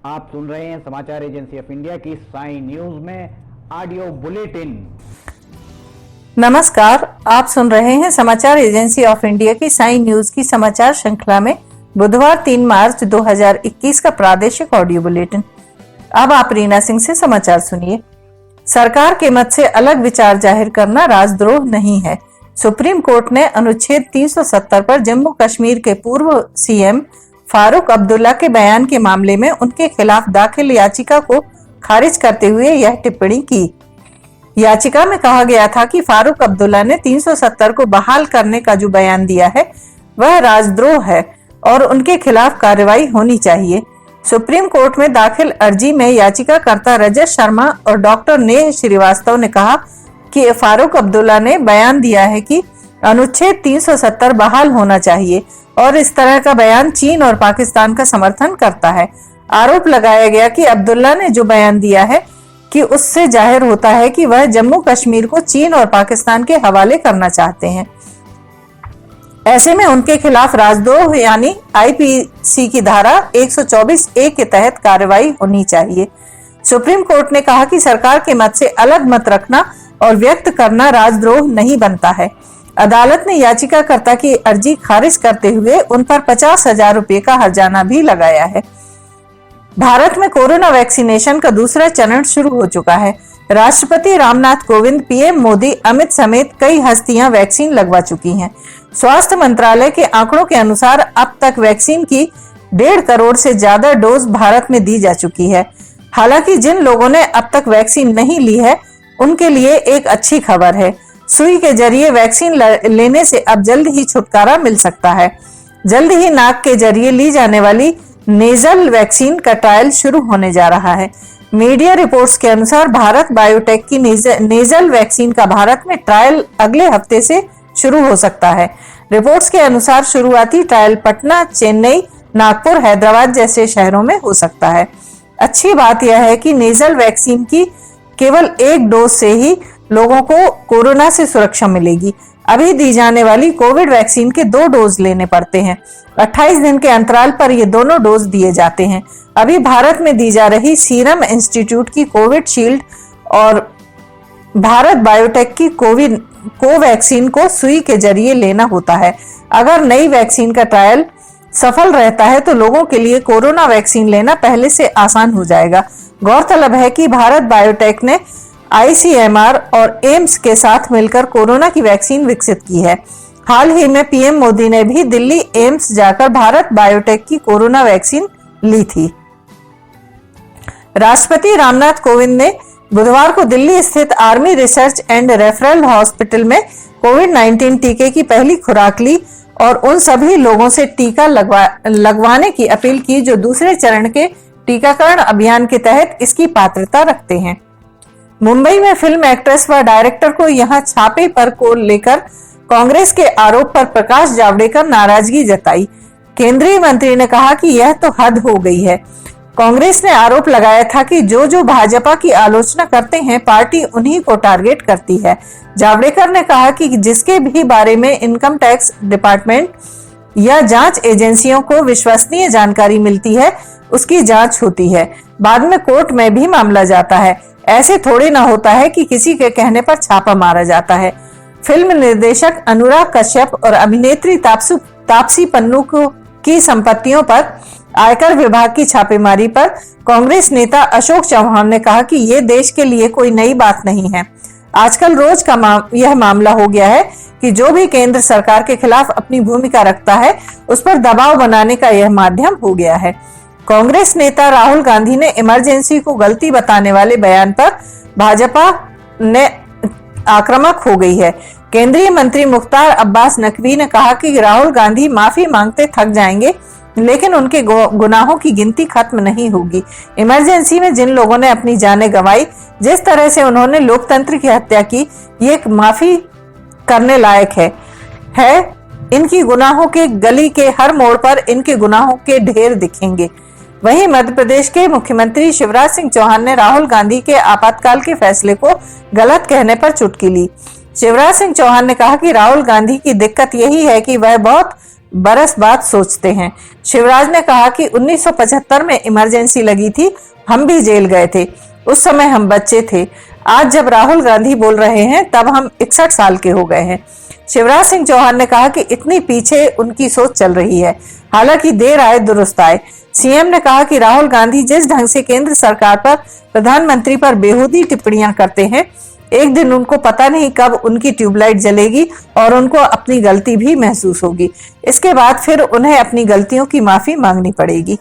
आप सुन रहे हैं समाचार एजेंसी ऑफ इंडिया की साई न्यूज में ऑडियो बुलेटिन। नमस्कार, आप सुन रहे हैं समाचार एजेंसी ऑफ इंडिया की साई न्यूज की समाचार श्रृंखला में बुधवार 3 मार्च 2021 का प्रादेशिक ऑडियो बुलेटिन। अब आप रीना सिंह से समाचार सुनिए। सरकार के मत से अलग विचार जाहिर करना राजद्रोह नहीं है। सुप्रीम कोर्ट ने अनुच्छेद 370 पर जम्मू कश्मीर के पूर्व सीएम फारूक अब्दुल्ला के बयान के मामले में उनके खिलाफ दाखिल याचिका को खारिज करते हुए यह टिप्पणी की। याचिका में कहा गया था कि फारूक अब्दुल्ला ने 370 को बहाल करने का जो बयान दिया है वह राजद्रोह है और उनके खिलाफ कार्रवाई होनी चाहिए। सुप्रीम कोर्ट में दाखिल अर्जी में याचिकाकर्ता रजत शर्मा और डॉक्टर नेह श्रीवास्तव ने कहा कि फारूक अब्दुल्ला ने बयान दिया है कि अनुच्छेद 370 बहाल होना चाहिए और इस तरह का बयान चीन और पाकिस्तान का समर्थन करता है। आरोप लगाया गया कि अब्दुल्ला ने जो बयान दिया है कि उससे जाहिर होता है कि वह जम्मू कश्मीर को चीन और पाकिस्तान के हवाले करना चाहते हैं। ऐसे में उनके खिलाफ राजद्रोह यानी आईपीसी की धारा 124A के तहत कार्रवाई होनी चाहिए। सुप्रीम कोर्ट ने कहा कि सरकार के मत से अलग मत रखना और व्यक्त करना राजद्रोह नहीं बनता है। अदालत ने याचिकाकर्ता की अर्जी खारिज करते हुए उन पर 50,000 रुपए का हर्जाना भी लगाया है। भारत में कोरोना वैक्सीनेशन का दूसरा चरण शुरू हो चुका है। राष्ट्रपति रामनाथ कोविंद, पीएम मोदी, अमित समेत कई हस्तियां वैक्सीन लगवा चुकी हैं। स्वास्थ्य मंत्रालय के आंकड़ों के अनुसार अब तक वैक्सीन की 1.5 करोड़ से ज्यादा डोज भारत में दी जा चुकी है। हालांकि जिन लोगों ने अब तक वैक्सीन नहीं ली है उनके लिए एक अच्छी खबर है। सुई के जरिए वैक्सीन लेने से अब जल्द ही छुटकारा मिल सकता है। जल्द ही नाक के जरिए ली जाने वाली नेजल वैक्सीन का ट्रायल शुरू होने जा रहा है। मीडिया रिपोर्ट्स के अनुसार भारत बायोटेक की नेजल वैक्सीन का भारत में ट्रायल अगले हफ्ते से शुरू हो सकता है। रिपोर्ट्स के अनुसार शुरुआती ट्रायल पटना, चेन्नई, नागपुर, हैदराबाद जैसे शहरों में हो सकता है। अच्छी बात यह है कि नेजल वैक्सीन की केवल 1 डोज से ही लोगों को कोरोना से सुरक्षा मिलेगी। अभी दी जाने वाली कोविड वैक्सीन के 2 डोज लेने पड़ते हैं। 28 दिन के अंतराल पर ये दोनों डोज दिए जाते हैं। अभी भारत में दी जा रही सीरम इंस्टीट्यूट की कोविड शील्ड और भारत बायोटेक की कोवैक्सीन को सुई के जरिए लेना होता है। अगर नई वैक्सीन का ट्रायल सफल रहता है तो लोगों के लिए कोरोना वैक्सीन लेना पहले से आसान हो जाएगा। गौरतलब है कि भारत बायोटेक ने आईसीएमआर और एम्स के साथ मिलकर कोरोना की वैक्सीन विकसित की है। हाल ही में पीएम मोदी ने भी दिल्ली एम्स जाकर भारत बायोटेक की कोरोना वैक्सीन ली थी। राष्ट्रपति रामनाथ कोविंद ने बुधवार को दिल्ली स्थित army research and referral hospital में कोविड-19 टीके की पहली खुराक ली और उन सभी लोगों से टीका लगवाने की अपील की जो दूसरे चरण के टीकाकरण अभियान के तहत इसकी पात्रता रखते हैं। मुंबई में फिल्म एक्ट्रेस व डायरेक्टर को यहां छापे पर को लेकर कांग्रेस के आरोप पर प्रकाश जावड़ेकर नाराजगी जताई। केंद्रीय मंत्री ने कहा कि यह तो हद हो गई है। कांग्रेस ने आरोप लगाया था कि जो भाजपा की आलोचना करते हैं पार्टी उन्हीं को टारगेट करती है। जावड़ेकर ने कहा कि जिसके भी बारे में इनकम टैक्स डिपार्टमेंट या जांच एजेंसियों को विश्वसनीय जानकारी मिलती है उसकी जांच होती है, बाद में कोर्ट में भी मामला जाता है। ऐसे थोड़े ना होता है कि किसी के कहने पर छापा मारा जाता है। फिल्म निर्देशक अनुराग कश्यप और अभिनेत्री तापसी पन्नू की संपत्तियों पर आयकर विभाग की छापेमारी पर कांग्रेस नेता अशोक चौहान ने कहा कि ये देश के लिए कोई नई बात नहीं है। आजकल रोज का यह मामला हो गया है कि जो भी केंद्र सरकार के खिलाफ अपनी भूमिका रखता है उस पर दबाव बनाने का यह माध्यम हो गया है। कांग्रेस नेता राहुल गांधी ने इमरजेंसी को गलती बताने वाले बयान पर भाजपा ने आक्रामक हो गई है। केंद्रीय मंत्री मुख्तार अब्बास नकवी ने कहा कि राहुल गांधी माफी मांगते थक जाएंगे लेकिन उनके गुनाहों की गिनती खत्म नहीं होगी। इमरजेंसी में जिन लोगों ने अपनी जानें गंवाई, जिस तरह से उन्होंने लोकतंत्र की हत्या की, ये माफी करने लायक है। इनकी गुनाहों के गली के हर मोड़ पर इनके गुनाहों के ढेर दिखेंगे। वहीं मध्य प्रदेश के मुख्यमंत्री शिवराज सिंह चौहान ने राहुल गांधी के आपातकाल के फैसले को गलत कहने पर चुटकी ली। शिवराज सिंह चौहान ने कहा कि राहुल गांधी की दिक्कत यही है कि वह बहुत बरस बाद सोचते हैं। शिवराज ने कहा कि 1975 में इमरजेंसी लगी थी, हम भी जेल गए थे, उस समय हम बच्चे थे। आज जब राहुल गांधी बोल रहे हैं तब हम 61 साल के हो गए हैं। शिवराज सिंह चौहान ने कहा कि इतनी पीछे उनकी सोच चल रही है, हालांकि देर आए दुरुस्त आए। सीएम ने कहा कि राहुल गांधी जिस ढंग से केंद्र सरकार पर, प्रधानमंत्री पर बेहूदी टिप्पणियां करते हैं, एक दिन उनको पता नहीं कब उनकी ट्यूबलाइट जलेगी और उनको अपनी गलती भी महसूस होगी। इसके बाद फिर उन्हें अपनी गलतियों की माफी मांगनी पड़ेगी।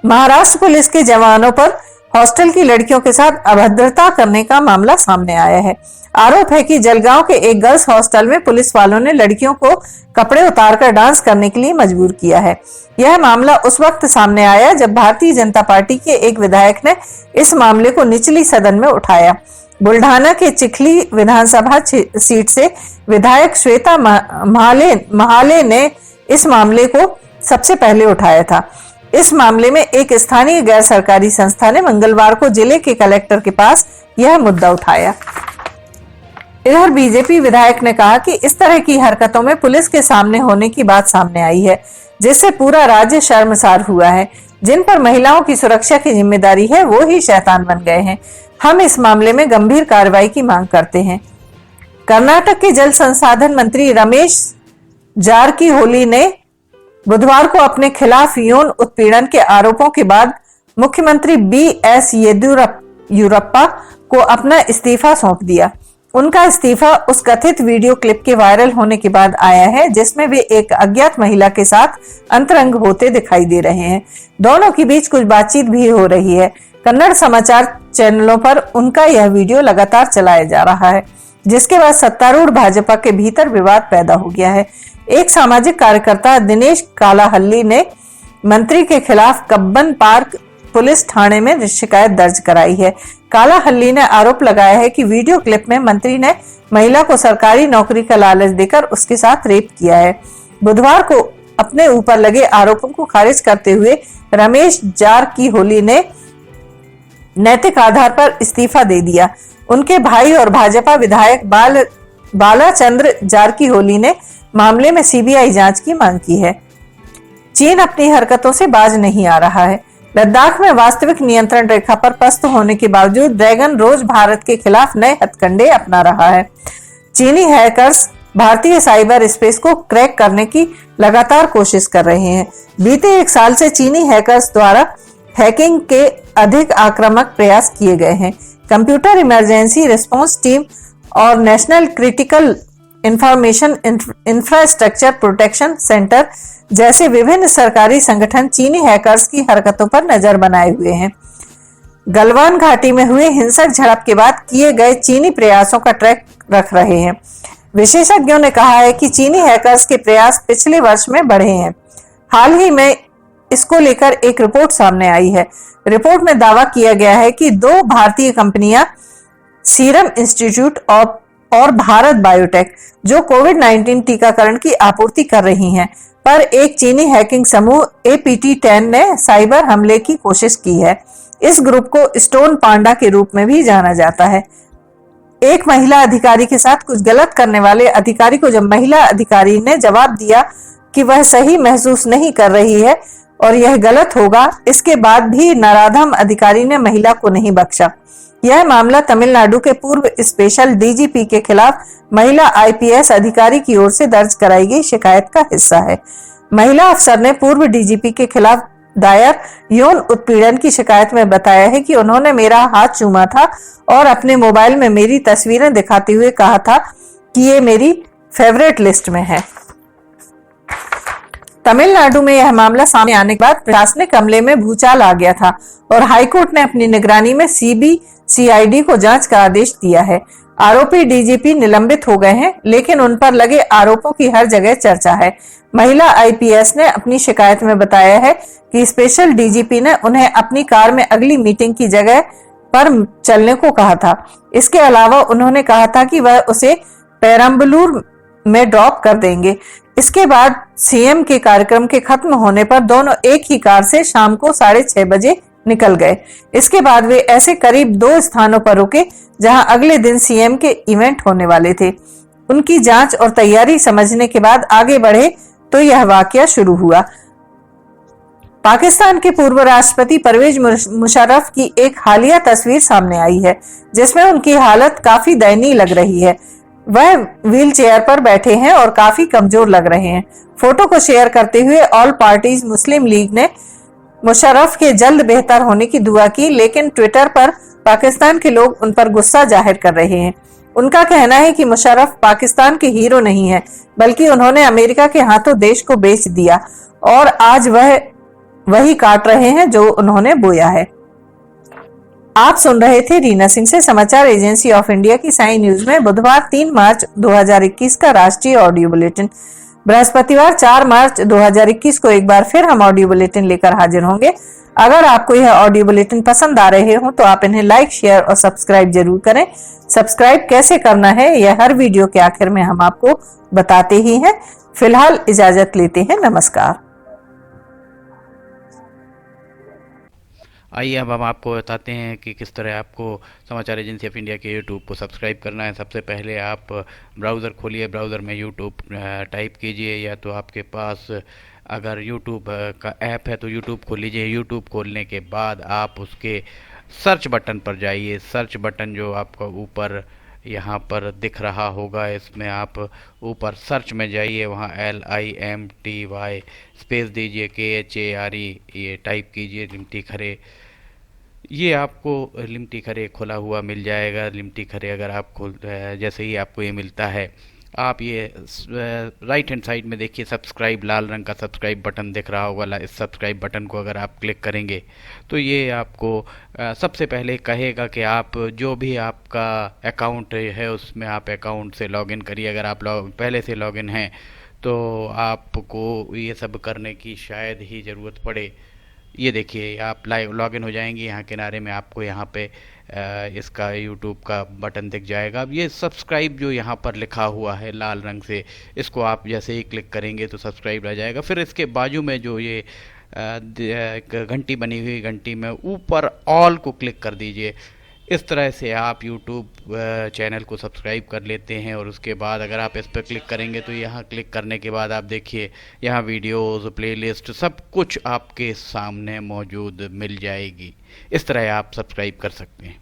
महाराष्ट्र पुलिस के जवानों पर हॉस्टल की लड़कियों के साथ अभद्रता करने का मामला सामने आया है। आरोप है कि जलगांव के एक गर्ल्स हॉस्टल में पुलिस वालों ने लड़कियों को कपड़े उतारकर डांस करने के लिए मजबूर किया है। यह मामला उस वक्त सामने आया जब भारतीय जनता पार्टी के एक विधायक ने इस मामले को निचली सदन में उठाया। बुल्ढाना के चिखली विधानसभा सीट से विधायक श्वेता महाले ने इस मामले को सबसे पहले उठाया था। इस मामले में एक स्थानीय गैर सरकारी संस्था ने मंगलवार को जिले के कलेक्टर के पास यह मुद्दा उठाया। इधर बीजेपी विधायक ने कहा कि इस तरह की हरकतों में पुलिस के सामने होने की बात सामने आई है, जिससे पूरा राज्य शर्मसार हुआ है। जिन पर महिलाओं की सुरक्षा की जिम्मेदारी है वो ही शैतान बन गए हैं। हम इस मामले में गंभीर कार्रवाई की मांग करते हैं। कर्नाटक के जल संसाधन मंत्री रमेश जारकीहोली ने बुधवार को अपने खिलाफ यौन उत्पीड़न के आरोपों के बाद मुख्यमंत्री BS येदियुरप्पा को अपना इस्तीफा सौंप दिया। उनका इस्तीफा उस कथित वीडियो क्लिप के वायरल होने के बाद आया है जिसमें वे एक अज्ञात महिला के साथ अंतरंग होते दिखाई दे रहे हैं। दोनों के बीच कुछ बातचीत भी हो रही है। कन्नड़ समाचार चैनलों पर उनका यह वीडियो लगातार चलाया जा रहा है, जिसके बाद सत्तारूढ़ भाजपा के भीतर विवाद पैदा हो गया है। एक सामाजिक कार्यकर्ता दिनेश कालाहल्ली ने मंत्री के खिलाफ कब्बन पार्क पुलिस थाने में शिकायत दर्ज कराई है। कालाहल्ली ने आरोप लगाया है कि वीडियो क्लिप में मंत्री ने महिला को सरकारी नौकरी का लालच देकर उसके साथ रेप किया है। बुधवार को अपने ऊपर लगे आरोपों को खारिज करते हुए रमेश जारकीहोली ने नैतिक आधार पर इस्तीफा दे दिया। उनके भाई और भाजपा विधायक बालाचंद्र जारकीहोली ने मामले में सीबीआई जांच की मांग की है। चीन अपनी हरकतों से बाज नहीं आ रहा है। लद्दाख में वास्तविक नियंत्रण रेखा पर पस्त होने के बावजूद ड्रैगन रोज भारत के खिलाफ नए हथकंडे अपना रहा है। चीनी हैकर्स भारतीय साइबर स्पेस को क्रैक करने की लगातार कोशिश कर रहे हैं। बीते एक साल से चीनी हैकर्स द्वारा हैकिंग के अधिक आक्रामक प्रयास किए गए हैं। कंप्यूटर इमरजेंसी रिस्पांस टीम और national critical information infrastructure protection centre जैसे विभिन्न सरकारी संगठन चीनी हैकर्स की हरकतों पर नजर बनाए हुए हैं। गलवान घाटी में हुए हिंसक झड़प के बाद किए गए चीनी प्रयासों का ट्रैक रख रहे हैं। विशेषज्ञों ने कहा है कि चीनी हैकर्स के प्रयास पिछले वर्ष में बढ़े हैं। हाल ही में इसको लेकर एक रिपोर्ट सामने आई है। रिपोर्ट में दावा किया गया है कि 2 भारतीय कंपनियां सीरम इंस्टीट्यूट और भारत बायोटेक जो कोविड-19 टीकाकरण की आपूर्ति कर रही हैं, पर एक चीनी हैकिंग समूह APT10 ने साइबर हमले की कोशिश की है। इस ग्रुप को स्टोन पांडा के रूप में भी जाना जाता है। एक महिला अधिकारी के साथ कुछ गलत करने वाले अधिकारी को जब महिला अधिकारी ने जवाब दिया कि वह सही महसूस नहीं कर रही है और यह गलत होगा, इसके बाद भी नराधम अधिकारी ने महिला को नहीं बख्शा। यह मामला तमिलनाडु के पूर्व स्पेशल DGP के खिलाफ महिला IPS अधिकारी की ओर से दर्ज कराई गई शिकायत का हिस्सा है। महिला अफसर ने पूर्व DGP के खिलाफ दायर यौन उत्पीड़न की शिकायत में बताया है कि उन्होंने मेरा हाथ चूमा था और अपने मोबाइल में मेरी तस्वीरें दिखाते हुए कहा था कि ये मेरी फेवरेट लिस्ट में है। तमिलनाडु में यह मामला सामने आने के बाद प्रशासनिक अमले में भूचाल आ गया था और हाईकोर्ट ने अपनी निगरानी में CBCID को जांच का आदेश दिया है। आरोपी DGP निलंबित हो गए हैं, लेकिन उन पर लगे आरोपों की हर जगह चर्चा है। महिला IPS ने अपनी शिकायत में बताया है कि स्पेशल DGP ने उन्हें अपनी कार में अगली मीटिंग की जगह पर चलने को कहा था। इसके अलावा उन्होंने कहा था कि वह उसे पेरम्बलूर में ड्रॉप कर देंगे। इसके बाद CM के कार्यक्रम के खत्म होने पर दोनों एक ही कार से शाम को 6:30 बजे निकल गए। इसके बाद वे ऐसे करीब 2 स्थानों पर रुके जहां अगले दिन सीएम के इवेंट होने वाले थे। उनकी जांच और तैयारी समझने के बाद आगे बढ़े तो यह वाकया शुरू हुआ। पाकिस्तान के पूर्व राष्ट्रपति परवेज मुशर्रफ की एक हालिया तस्वीर सामने आई है, जिसमें उनकी हालत काफी दयनीय लग रही है। वह व्हील चेयर पर बैठे हैं और काफी कमजोर लग रहे हैं। फोटो को शेयर करते हुए ऑल पार्टीज मुस्लिम लीग ने मुशर्रफ के जल्द बेहतर होने की दुआ की, लेकिन ट्विटर पर पाकिस्तान के लोग उन पर गुस्सा जाहिर कर रहे हैं। उनका कहना है कि मुशर्रफ पाकिस्तान के हीरो नहीं है, बल्कि उन्होंने अमेरिका के हाथों देश को बेच दिया और आज वह वही काट रहे हैं जो उन्होंने बोया है। आप सुन रहे थे रीना सिंह से समाचार एजेंसी ऑफ इंडिया की साई न्यूज में बुधवार 3 मार्च 2021 का राष्ट्रीय ऑडियो बुलेटिन। बृहस्पतिवार 4 मार्च 2021 को एक बार फिर हम ऑडियो बुलेटिन लेकर हाजिर होंगे। अगर आपको यह ऑडियो बुलेटिन पसंद आ रहे हो तो आप इन्हें लाइक, शेयर और सब्सक्राइब जरूर करें। सब्सक्राइब कैसे करना है यह हर वीडियो के आखिर में हम आपको बताते ही हैं। फिलहाल इजाजत लेते हैं, नमस्कार। आइए अब हम आपको बताते हैं कि किस तरह आपको समाचार एजेंसी ऑफ इंडिया के यूट्यूब को सब्सक्राइब करना है। सबसे पहले आप ब्राउज़र खोलिए, ब्राउज़र में यूट्यूब टाइप कीजिए, या तो आपके पास अगर यूट्यूब का ऐप है तो यूट्यूब खोल लीजिए। यूट्यूब खोलने के बाद आप उसके सर्च बटन पर जाइए। सर्च बटन जो आपको ऊपर यहाँ पर दिख रहा होगा, इसमें आप ऊपर सर्च में जाइए, वहाँ LIMTY स्पेस दीजिए, KHARE ये टाइप कीजिए, लिमटी खरे। ये आपको लिमटी खरे खुला हुआ मिल जाएगा। लिमटी खरे अगर आप जैसे ही आपको ये मिलता है, आप ये राइट हैंड साइड में देखिए सब्सक्राइब, लाल रंग का सब्सक्राइब बटन दिख रहा होगा। इस सब्सक्राइब बटन को अगर आप क्लिक करेंगे तो ये आपको सबसे पहले कहेगा कि आप जो भी आपका अकाउंट है उसमें आप अकाउंट से लॉगिन करिए। अगर आप पहले से लॉगिन हैं तो आपको ये सब करने की शायद ही ज़रूरत पड़े। ये देखिए आप लॉगिन हो जाएंगे। यहाँ किनारे में आपको यहाँ पे इसका यूट्यूब का बटन दिख जाएगा। अब ये सब्सक्राइब जो यहाँ पर लिखा हुआ है लाल रंग से, इसको आप जैसे ही क्लिक करेंगे तो सब्सक्राइब आ जाएगा। फिर इसके बाजू में जो ये घंटी बनी हुई, घंटी में ऊपर ऑल को क्लिक कर दीजिए। इस तरह से आप यूट्यूब चैनल को सब्सक्राइब कर लेते हैं। और उसके बाद अगर आप इस पर क्लिक करेंगे तो यहाँ क्लिक करने के बाद आप देखिए यहाँ वीडियोस, प्लेलिस्ट सब कुछ आपके सामने मौजूद मिल जाएगी। इस तरह आप सब्सक्राइब कर सकते हैं।